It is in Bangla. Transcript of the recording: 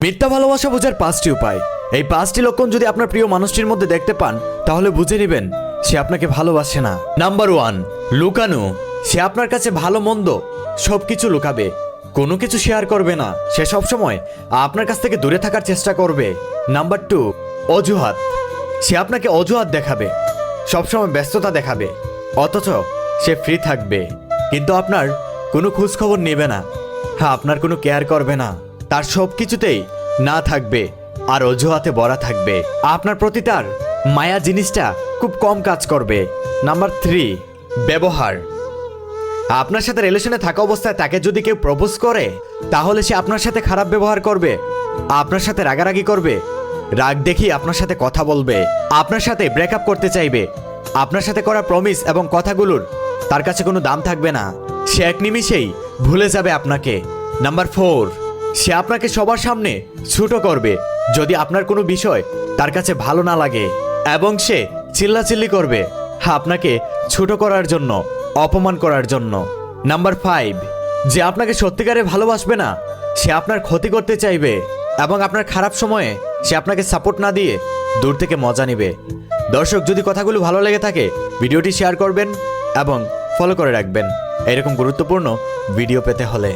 মিথ্যা ভালোবাসা বোঝার 5টি উপায়। এই 5টি লক্ষণ যদি আপনার প্রিয় মানুষটির মধ্যে দেখতে পান তাহলে বুঝে নেবেন সে আপনাকে ভালোবাসে না। নাম্বার 1, লুকানো। সে আপনার কাছে ভালো মন্দ সবকিছু লুকাবে, কোনো কিছু শেয়ার করবে না। সে সবসময় আপনার কাছ থেকে দূরে থাকার চেষ্টা করবে। নাম্বার 2, অজুহাত। সে আপনাকে অজুহাত দেখাবে, সবসময় ব্যস্ততা দেখাবে, অথচ সে ফ্রি থাকবে কিন্তু আপনার কোনো খোঁজ খবর নেবে না। হ্যাঁ, আপনার কোনো কেয়ার করবে না। তার সব কিছুতেই না থাকবে আর অজুহাতে ভরা থাকবে। আপনার প্রতি তার মায়া জিনিসটা খুব কম কাজ করবে। নাম্বার 3, ব্যবহার। আপনার সাথে রিলেশনে থাকা অবস্থায় তাকে যদি কেউ প্রপোজ করে তাহলে সে আপনার সাথে খারাপ ব্যবহার করবে, আপনার সাথে রাগারাগি করবে, রাগ দেখিয়ে আপনার সাথে কথা বলবে, আপনার সাথে ব্রেকআপ করতে চাইবে। আপনার সাথে করা প্রমিস এবং কথাগুলোর তার কাছে কোনো দাম থাকবে না। সে এক নিমিষেই ভুলে যাবে আপনাকে। নাম্বার 4, সে আপনাকে সবার সামনে ছোট করবে যদি আপনার কোনো বিষয় তার কাছে ভালো না লাগে, এবং সে চিল্লাচিল্লি করবে আপনাকে ছোট করার জন্য, অপমান করার জন্য। নাম্বার 5, যে আপনাকে সত্যিকারে ভালোবাসবে না, সে আপনার ক্ষতি করতে চাইবে এবং আপনার খারাপ সময়ে সে আপনাকে সাপোর্ট না দিয়ে দূর থেকে মজা নেবে। দর্শক, যদি কথাগুলো ভালো লেগে থাকে ভিডিওটি শেয়ার করবেন এবং ফলো করে রাখবেন এরকম গুরুত্বপূর্ণ ভিডিও পেতে হলে।